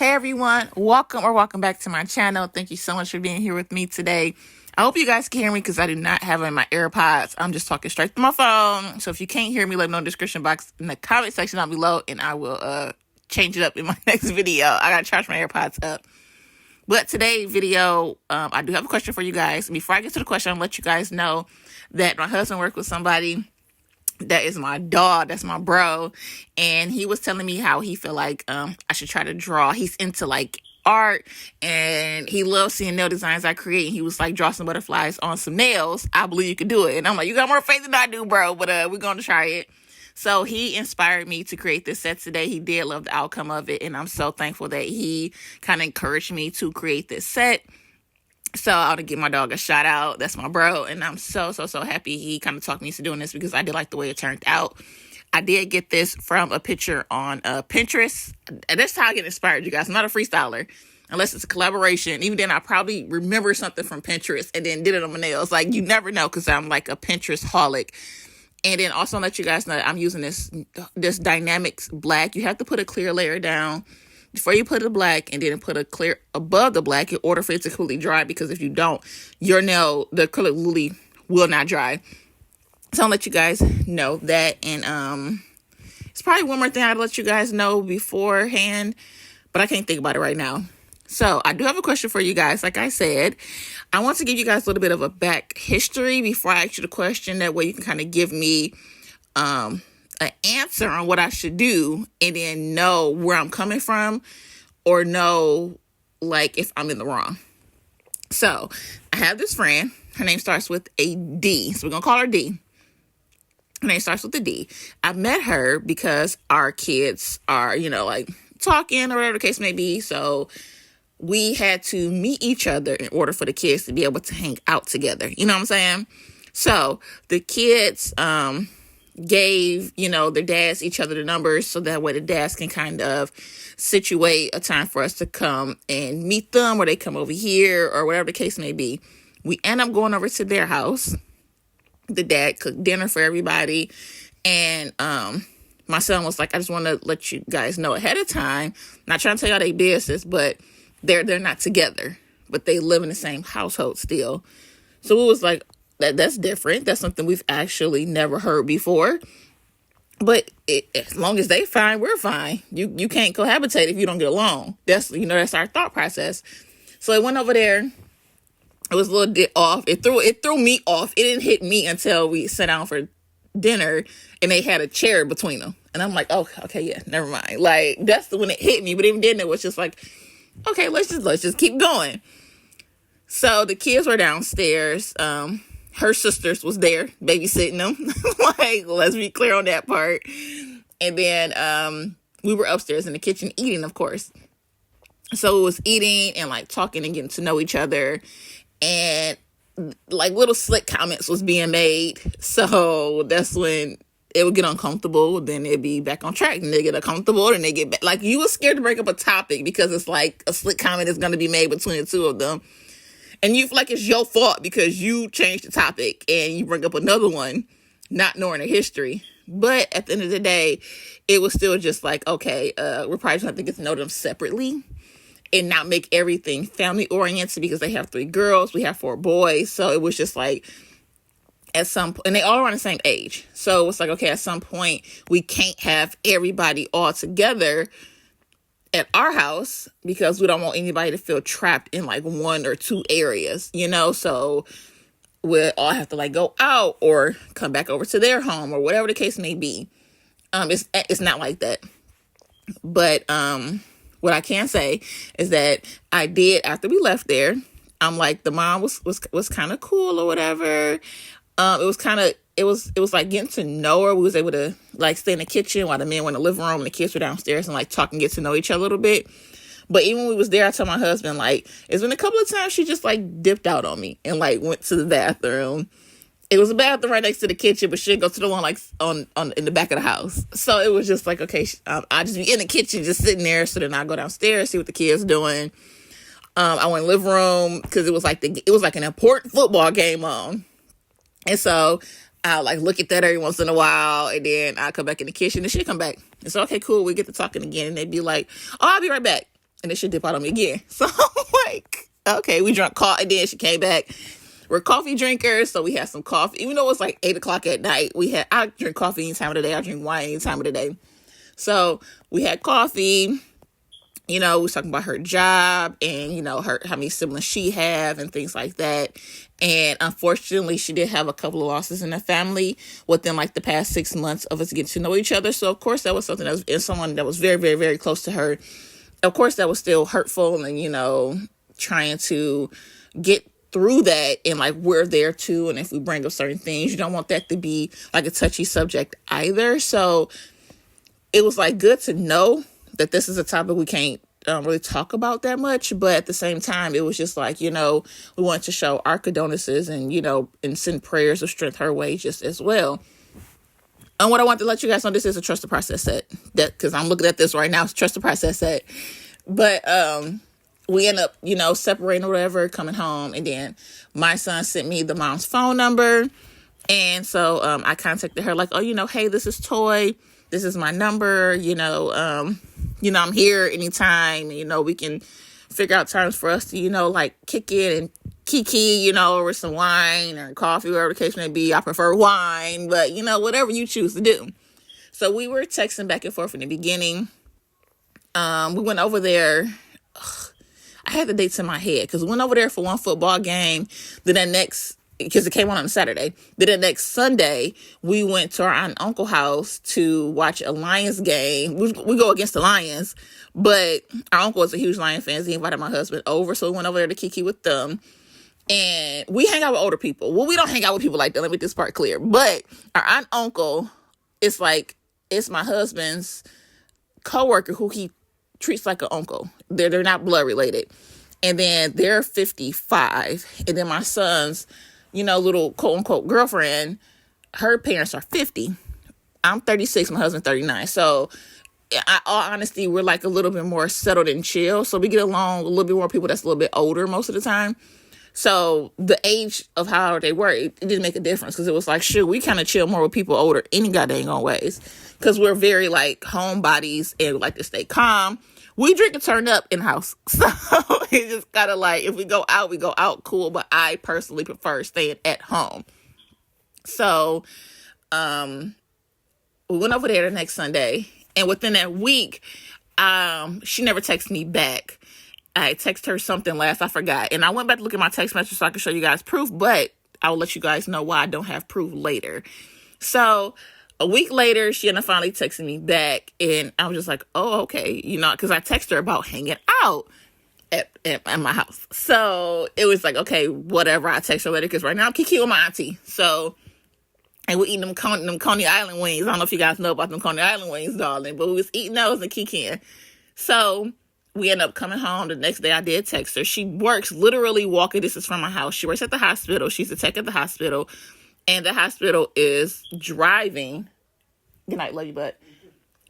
Hey everyone, welcome back to my channel. Thank you so much for being here with me today. I hope you guys can hear me because I do not have it in my AirPods. I'm just talking straight to my phone. So if you can't hear me, let me know in the description box in the comment section down below and I will change it up in my next video. I gotta charge my AirPods up. But today's video, I do have a question for you guys. Before I get to the question, I'll let you guys know that my husband worked with somebody that is my dog, that's my bro, and he was telling me how he feel like I should try to draw. He's into like art and he loves seeing nail designs I create. And he was like, draw some butterflies on some nails. I believe you could do it. And I'm like, you got more faith than I do, bro, but we're gonna try it. So he inspired me to create this set today. He did love the outcome of it, and I'm so thankful that he kind of encouraged me to create this set. So I want to give my dog a shout out. That's my bro. And I'm so happy he kind of talked me into doing this because I did like the way it turned out. I did get this from a picture on Pinterest. And that's how I get inspired, you guys. I'm not a freestyler unless it's a collaboration. Even then, I probably remember something from Pinterest and then did it on my nails. Like, you never know because I'm like a Pinterest holic. And then also let you guys know that I'm using this Dynamics black. You have to put a clear layer down before you put the black, and then put a clear above the black in order for it to completely dry, because if you don't, your nail, the acrylic literally will not dry. So I'll let you guys know that. And it's probably one more thing I'd let you guys know beforehand, but I can't think about it right now. So I do have a question for you guys. Like I said, I want to give you guys a little bit of a back history before I ask you the question. That way you can kind of give me an answer on what I should do, and then know where I'm coming from, or know like if I'm in the wrong. So I have this friend. Her name starts with a D, so we're gonna call her D. Her name starts with a D. I met her because our kids are, like talking or whatever the case may be. So we had to meet each other in order for the kids to be able to hang out together. You know what I'm saying? So the kids gave, their dads each other the numbers, so that way the dads can kind of situate a time for us to come and meet them, or they come over here, or whatever the case may be. We end up going over to their house. The dad cooked dinner for everybody, and my son was like, I just want to let you guys know ahead of time, not trying to tell y'all their business, but they're not together, but they live in the same household still. So it was like, that's different. That's something we've actually never heard before. But as long as they fine, we're fine. You can't cohabitate if you don't get along. That's our thought process. So it went over there. It was a little bit off. It threw me off. It didn't hit me until we sat down for dinner and they had a chair between them. And I'm like, oh, okay, yeah, never mind. Like, that's when it hit me. But even then, it was just like, okay, let's just keep going. So the kids were downstairs. Her sisters was there babysitting them. Like, let's be clear on that part. And then we were upstairs in the kitchen eating, of course. So it was eating and like talking and getting to know each other. And like little slick comments was being made. So that's when it would get uncomfortable. Then it'd be back on track. And they get uncomfortable. And they get back. Like, you were scared to break up a topic because it's like a slick comment is going to be made between the two of them. And you feel like it's your fault because you changed the topic and you bring up another one, not knowing the history. But at the end of the day, it was still just like, okay, we're probably just going to have to get to know them separately and not make everything family oriented, because they have 3 girls, we have 4 boys. So it was just like, at some point, and they all around the same age. So it's like, okay, at some point we can't have everybody all together at our house because we don't want anybody to feel trapped in like 1 or 2 areas, so we'll all have to like go out or come back over to their home or whatever the case may be. It's not like that. But what I can say is that I did, after we left there, I'm like, the mom was kind of cool or whatever. It was like getting to know her. We was able to like stay in the kitchen while the men were in the living room and the kids were downstairs and like talk and get to know each other a little bit. But even when we was there, I told my husband, like, it's been a couple of times she just like dipped out on me and like went to the bathroom. It was a bathroom right next to the kitchen, but she'd go to the one like on in the back of the house. So it was just like, okay, I just be in the kitchen just sitting there. So then I go downstairs, see what the kids doing. I went in the living room because it was like an important football game on. And so I'll like look at that every once in a while, and then I'll come back in the kitchen and she'll come back. And so, okay, cool. We get to talking again, and they'd be like, oh, I'll be right back. and then she dip out on me again. So I'm like, okay, we drank coffee, and then she came back. We're coffee drinkers, so we had some coffee. Even though it was like 8 o'clock at night, I drink coffee any time of the day. I drink wine any time of the day. So we had coffee. We was talking about her job and, how many siblings she have and things like that. And unfortunately, she did have a couple of losses in the family within like the past 6 months of us getting to know each other. So, of course, that was something that was someone that was very, very, very close to her. Of course, that was still hurtful and, trying to get through that, and like we're there too. And if we bring up certain things, you don't want that to be like a touchy subject either. So it was like good to know that this is a topic we can't really talk about that much. But at the same time, it was just like, we wanted to show our condolences and, and send prayers of strength her way just as well. And what I want to let you guys know, this is a trust the process set. That, because I'm looking at this right now, it's trust the process set. But we end up, separating or whatever, coming home. And then my son sent me the mom's phone number. And so I contacted her like, oh, hey, this is Toy. This is my number. I'm here anytime. We can figure out times for us to, like kick it and kiki, over some wine or coffee, whatever the case may be. I prefer wine, but, whatever you choose to do. So we were texting back and forth in the beginning. We went over there. I had the dates in my head because we went over there for one football game. Then because it came on a Saturday. Then the next Sunday, we went to our aunt and uncle house to watch a Lions game. We go against the Lions, but our uncle was a huge Lions fan. So he invited my husband over, so we went over there to kiki with them. And we hang out with older people. Well, we don't hang out with people like that. Let me make this part clear. But our aunt and uncle, it's my husband's coworker who he treats like an uncle. They're not blood related. And then they're 55. And then my son's, little quote unquote girlfriend, her parents are 50. I'm 36, my husband's 39. So all honesty, we're like a little bit more settled and chill. So we get along a little bit more people that's a little bit older most of the time. So the age of how they were, it didn't make a difference because it was like, sure, we kind of chill more with people older any goddamn ways because we're very like homebodies and we like to stay calm. We drink and turn up in house. So it's just kind of like, if we go out cool. But I personally prefer staying at home. So we went over there the next Sunday. And within that week, she never texted me back. I texted her something I forgot. And I went back to look at my text message so I could show you guys proof. But I will let you guys know why I don't have proof later. So a week later, she ended up finally texting me back, and I was just like, oh, okay, because I texted her about hanging out at my house. So it was like, okay, whatever, I text her later, because right now I'm kiki with my auntie. So, and we're eating them Coney Island wings. I don't know if you guys know about them Coney Island wings, darling, but we was eating those and kikiing. So we ended up coming home. The next day I did text her. She works literally walking distance from my house. She works at the hospital. She's a tech at the hospital. And the hospital is driving. Good night, love you, bud.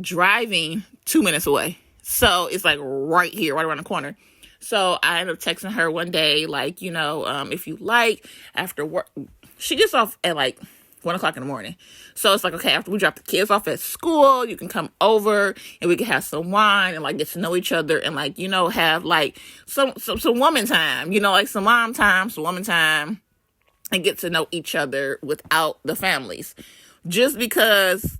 Driving 2 minutes away. So it's like right here, right around the corner. So I ended up texting her one day, like, if you like, after work. She gets off at like 1 o'clock in the morning. So it's like, okay, after we drop the kids off at school, you can come over and we can have some wine and like get to know each other and like, have like some woman time, like some mom time, some woman time. And get to know each other without the families. Just because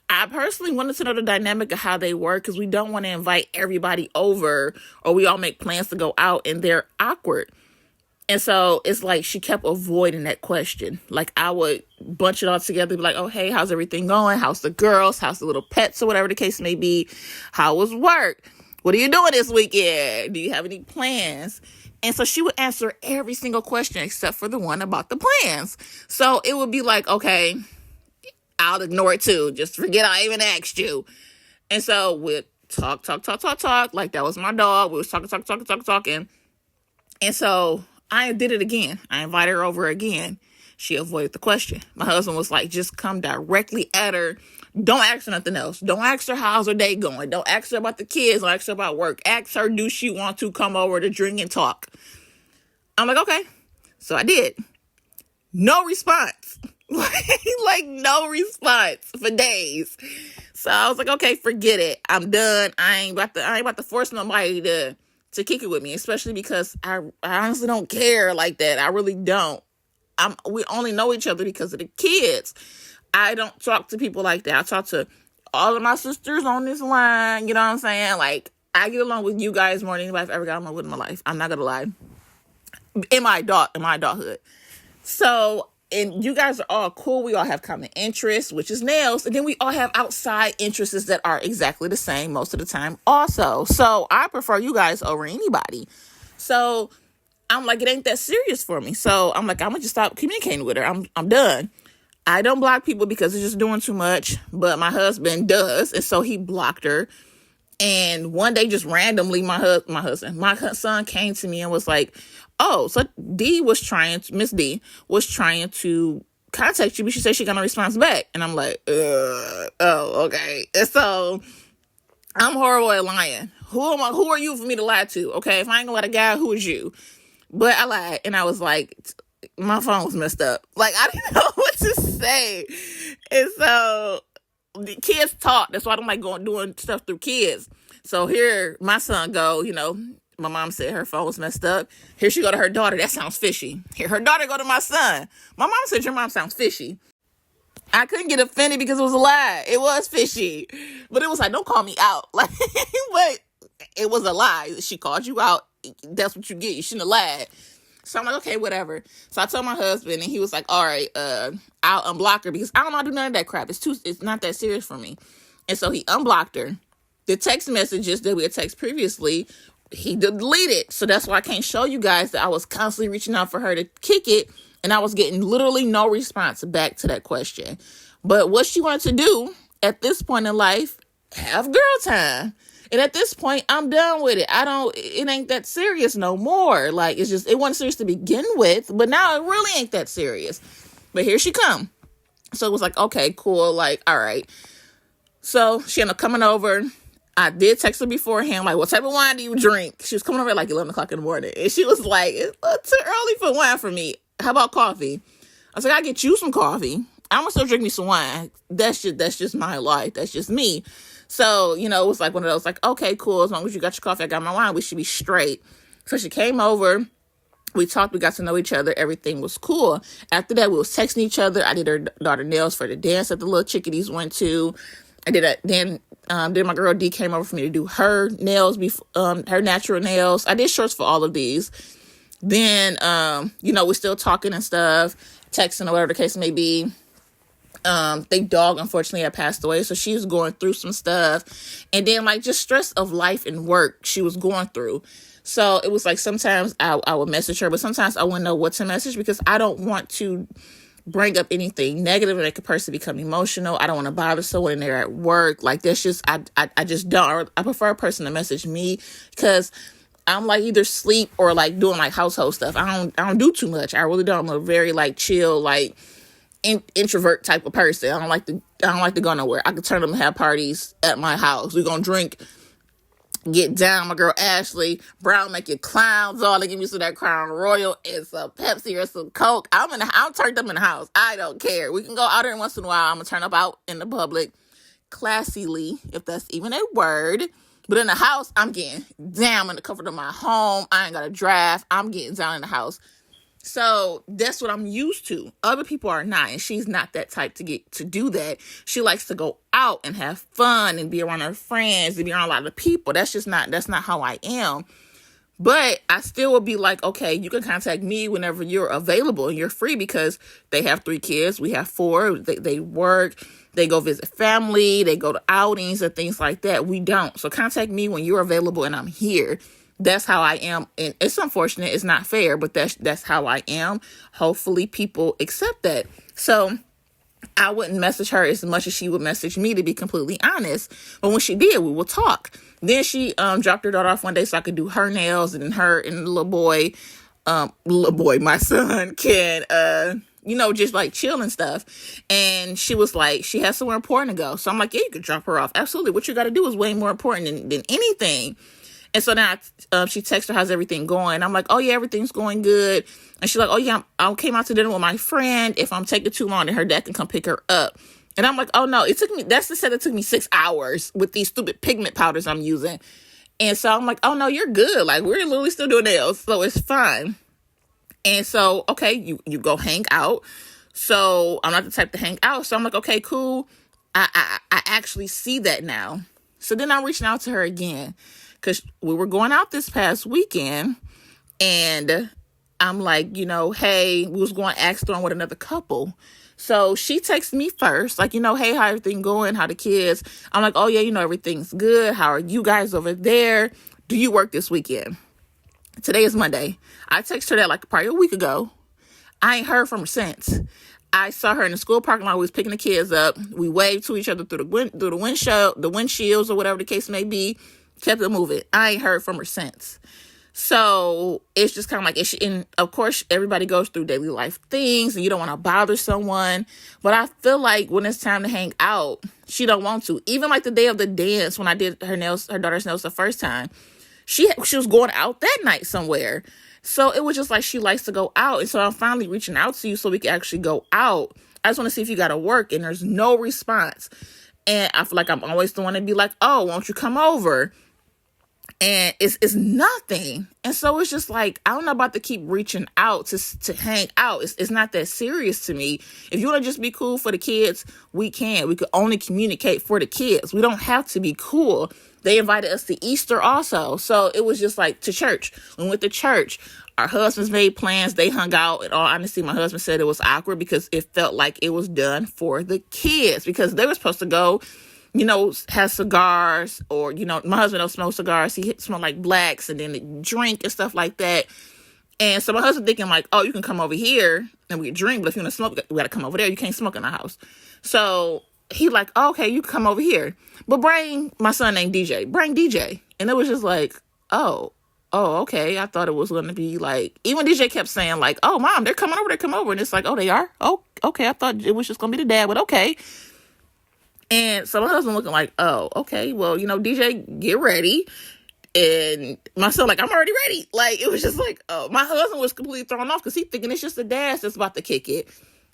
I personally wanted to know the dynamic of how they work, because we don't want to invite everybody over or we all make plans to go out and they're awkward. And so it's like she kept avoiding that question. Like I would bunch it all together, be like, oh, hey, how's everything going? How's the girls? How's the little pets or whatever the case may be? How was work? What are you doing this weekend? Do you have any plans? And so she would answer every single question except for the one about the plans. So it would be like, okay, I'll ignore it too. Just forget I even asked you. And so we'd talk. Like that was my dog. We was talking. And so I did it again. I invited her over again. She avoided the question. My husband was like, just come directly at her. Don't ask her nothing else. Don't ask her how's her day going. Don't ask her about the kids. Don't ask her about work. Ask her, do she want to come over to drink and talk? I'm like, okay. So I did. No response. Like no response for days. So I was like, okay, forget it. I'm done. I ain't about to force nobody to kick it with me, especially because I honestly don't care like that. I really don't. We only know each other because of the kids. I don't talk to people like that. I talk to all of my sisters on this line. You know what I'm saying? Like, I get along with you guys more than anybody I've ever got along with in my life. I'm not gonna lie. In my adulthood. So, and you guys are all cool. We all have common interests, which is nails. And then we all have outside interests that are exactly the same most of the time also. So I prefer you guys over anybody. So I'm like, it ain't that serious for me. So I'm like, I'm gonna just stop communicating with her. I'm done. I don't block people because it's just doing too much, but my husband does. And so he blocked her. And one day, just randomly, my son came to me and was like, oh, so Miss D was trying to contact you, but she said she got no response back. And I'm like, oh, okay. And so I'm horrible at lying. Who are you for me to lie to? Okay, if I ain't gonna let a guy, who is you? But I lied, and I was like, my phone was messed up. Like, I didn't know what to say. And so the kids talk. That's why I don't like doing stuff through kids. So here my son go, my mom said her phone was messed up. Here she go to her daughter. That sounds fishy. Here her daughter go to my son. My mom said your mom sounds fishy. I couldn't get offended because it was a lie. It was fishy. But it was like, don't call me out. Like, but it was a lie. She called you out. That's what you get. You shouldn't have lied. So I'm like, okay, whatever. So I told my husband, and he was like, all right, I'll unblock her because I don't know how to do none of that crap. It's not that serious for me. And so he unblocked her. The text messages that we had texted previously, he deleted. So that's why I can't show you guys that I was constantly reaching out for her to kick it, and I was getting literally no response back to that question. But what she wanted to do at this point in life, have girl time. And at this point, I'm done with it. It ain't that serious no more. Like, it wasn't serious to begin with, but now it really ain't that serious. But here she come. So it was like, okay, cool. Like, all right. So she ended up coming over. I did text her beforehand, like, what type of wine do you drink? She was coming over at like 11 o'clock in the morning. And she was like, it's too early for wine for me. How about coffee? I was like, I get you some coffee. I'm gonna still drink me some wine. That's just my life. That's just me. So, it was like one of those, like, okay, cool. As long as you got your coffee, I got my wine. We should be straight. So she came over. We talked. We got to know each other. Everything was cool. After that, we was texting each other. I did her daughter nails for the dance that the little chickadees went to. I did that. Then my girl D came over for me to do her nails, her natural nails. I did shorts for all of these. Then, we're still talking and stuff, texting or whatever the case may be. Their dog unfortunately had passed away, so she was going through some stuff, and then like just stress of life and work she was going through. So it was like sometimes I would message her, but sometimes I wouldn't know what to message because I don't want to bring up anything negative and make a person become emotional. I don't want to bother someone when they're at work. Like that's just I just don't. I prefer a person to message me because I'm like either sleep or like doing like household stuff. I don't do too much. I really don't. I'm a very like chill like introvert type of person. I don't like to go nowhere. I could turn them and have parties at my house. We're gonna drink, get down. My girl Ashley Brown make you clowns all. They give me some of that Crown Royal and some Pepsi or some Coke. I'm turned up in the house. I don't care. We can go out there once in a while. I'm gonna turn up out in the public, classily, if that's even a word. But in the house, I'm getting down in the comfort of my home. I ain't got to drive. I'm getting down in the house. So that's what I'm used to. Other people are not, and she's not that type to do that. She likes to go out and have fun and be around her friends and be around a lot of people. That's not how I am. But I still would be like, okay, you can contact me whenever you're available and you're free because they have 3 kids. We have 4. They work. They go visit family. They go to outings and things like that. We don't. So contact me when you're available and I'm here. That's how I am. And it's unfortunate. It's not fair, but that's how I am. Hopefully people accept that. So I wouldn't message her as much as she would message me, to be completely honest. But when she did, we would talk. Then she dropped her daughter off one day so I could do her nails, and her and the little boy, my son, can just like chill and stuff. And she was like, she has somewhere important to go. So I'm like, yeah, you could drop her off. Absolutely. What you got to do is way more important than anything. And so now she texted her, how's everything going? I'm like, oh yeah, everything's going good. And she's like, oh yeah, I came out to dinner with my friend. If I'm taking too long, then her dad can come pick her up. And I'm like, oh no, that's the set that took me 6 hours with these stupid pigment powders I'm using. And so I'm like, oh no, you're good. Like, we're literally still doing nails, so it's fine. And so, okay, you go hang out. So I'm not the type to hang out. So I'm like, okay, cool. I actually see that now. So then I'm reaching out to her again because we were going out this past weekend, and I'm like, hey, we was going axe throwing with another couple. So she texted me first, like, hey, how everything going? How the kids? I'm like, oh yeah, everything's good. How are you guys over there? Do you work this weekend? Today is Monday. I texted her that like probably a week ago. I ain't heard from her since. I saw her in the school parking lot. We was picking the kids up. We waved to each other through the windshields or whatever the case may be. Kept it moving. I ain't heard from her since. So it's just kind of like, and of course, everybody goes through daily life things, and you don't want to bother someone. But I feel like when it's time to hang out, she don't want to. Even like the day of the dance, when I did her daughter's nails the first time, she was going out that night somewhere. So it was just like she likes to go out. And so I'm finally reaching out to you so we can actually go out. I just want to see if you got to work. And there's no response. And I feel like I'm always the one to be like, oh, won't you come over? And it's nothing. And so it's just like, I don't know about to keep reaching out to hang out. It's not that serious to me. If you want to just be cool for the kids, we can. We could only communicate for the kids. We don't have to be cool. They invited us to Easter also. So it was just like to church. When we went to church, our husbands made plans. They hung out. In all honesty, my husband said it was awkward because it felt like it was done for the kids because they were supposed to go, have cigars or, my husband don't smoke cigars. He smell like blacks and then drink and stuff like that. And so my husband thinking like, oh, you can come over here and we can drink, but if you want to smoke, we got to come over there. You can't smoke in the house. So he like, oh, okay, you can come over here, but bring my son named DJ, bring DJ. And it was just like, oh, okay. I thought it was going to be like, even DJ kept saying like, oh, mom, they're coming over. And it's like, oh, they are? Oh, okay. I thought it was just going to be the dad, but okay. And so my husband looking like, oh, okay, well, DJ, get ready. And my son like, I'm already ready. Like, it was just like, oh, my husband was completely thrown off because he thinking it's just the dad that's about to kick it.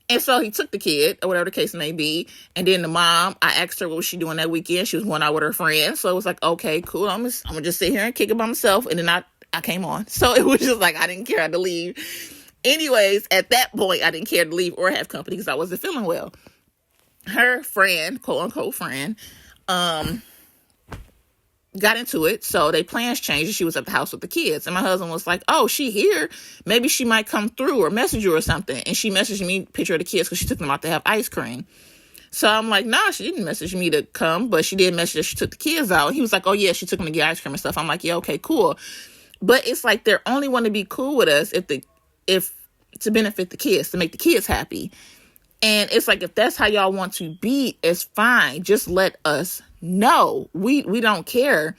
And so he took the kid, or whatever the case may be. And then the mom, I asked her what was she doing that weekend. She was going out with her friends. So it was like, okay, cool. I'm gonna just sit here and kick it by myself. And then I came on. So it was just like, I didn't care to leave. Anyways, at that point, I didn't care to leave or have company because I wasn't feeling well. Her friend, quote unquote friend, got into it. So they plans changed. She was at the house with the kids. And my husband was like, oh, she here. Maybe she might come through or message you or something. And she messaged me a picture of the kids because she took them out to have ice cream. So I'm like, nah, she didn't message me to come, but she did message that she took the kids out. And he was like, oh yeah, she took them to get ice cream and stuff. I'm like, yeah, okay, cool. But it's like they're only want to be cool with us if to benefit the kids, to make the kids happy. And it's like, if that's how y'all want to be, it's fine. Just let us know. We don't care.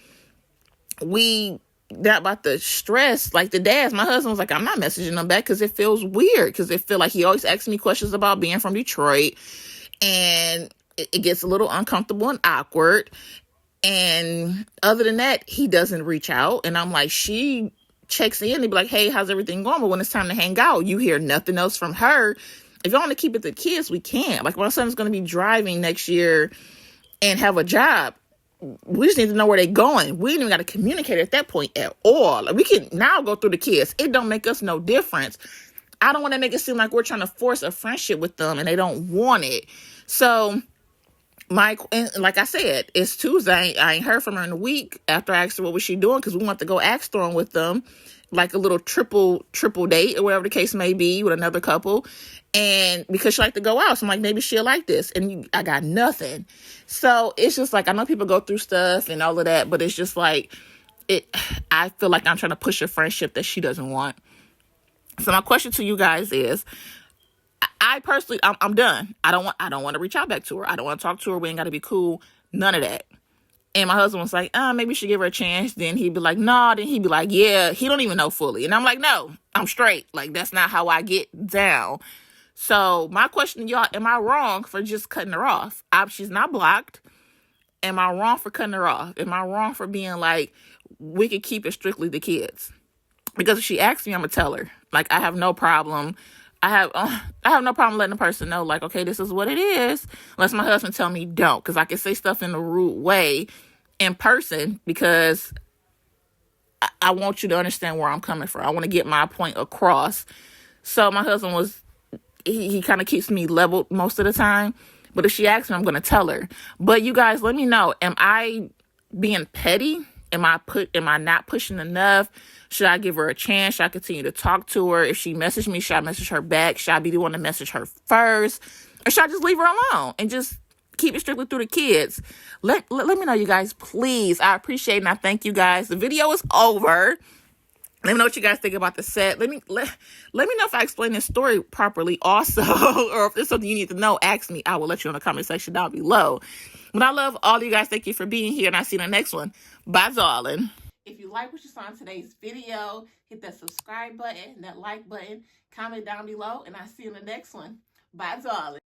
We not about the stress. Like the dads, my husband was like, I'm not messaging them back because it feels weird. Because it feel like he always asks me questions about being from Detroit. And it gets a little uncomfortable and awkward. And other than that, he doesn't reach out. And I'm like, she checks in and be like, hey, how's everything going? But when it's time to hang out, you hear nothing else from her. If you want to keep it to kids, we can. Like my son's going to be driving next year and have a job. We just need to know where they're going. We ain't even got to communicate at that point at all. Like we can now go through the kids. It don't make us no difference. I don't want to make it seem like we're trying to force a friendship with them and they don't want it. So like I said, it's Tuesday. I ain't heard from her in a week after I asked her what was she doing because we want to go axe throwing with them, like a little triple date or whatever the case may be with another couple. And because she like to go out, so I'm like, maybe she'll like this. And I got nothing. So it's just like, I know people go through stuff and all of that, but it's just like, I feel like I'm trying to push a friendship that she doesn't want. So my question to you guys is, I personally, I'm done. I don't want to reach out back to her. I don't want to talk to her. We ain't got to be cool. None of that. And my husband was like, maybe you should give her a chance. Then he'd be like, no. Then he'd be like, yeah, he don't even know fully. And I'm like, no, I'm straight. Like, that's not how I get down. So my question to y'all, am I wrong for just cutting her off? She's not blocked. Am I wrong for cutting her off? Am I wrong for being like, we could keep it strictly the kids. Because if she asks me, I'm gonna tell her. Like, I have no problem. I have no problem letting the person know, like, okay, this is what it is. Unless my husband tell me don't, because I can say stuff in a rude way in person because I want you to understand where I'm coming from. I want to get my point across. So my husband he kind of keeps me leveled most of the time. But if she asks me, I'm going to tell her. But you guys, let me know. Am I being petty? Am I not pushing enough? Should I give her a chance? Should I continue to talk to her? If she messaged me, should I message her back? Should I be the one to message her first? Or should I just leave her alone and just keep it strictly through the kids? Let me know, you guys, please. I appreciate it, and I thank you guys. The video is over. Let me know what you guys think about the set. Let me know if I explained this story properly also, or if there's something you need to know, ask me. I will let you know in the comment section down below. But I love all of you guys. Thank you for being here, and I'll see you in the next one. Bye, darling. If you like what you saw in today's video, hit that subscribe button, that like button, comment down below, and I'll see you in the next one. Bye, darling.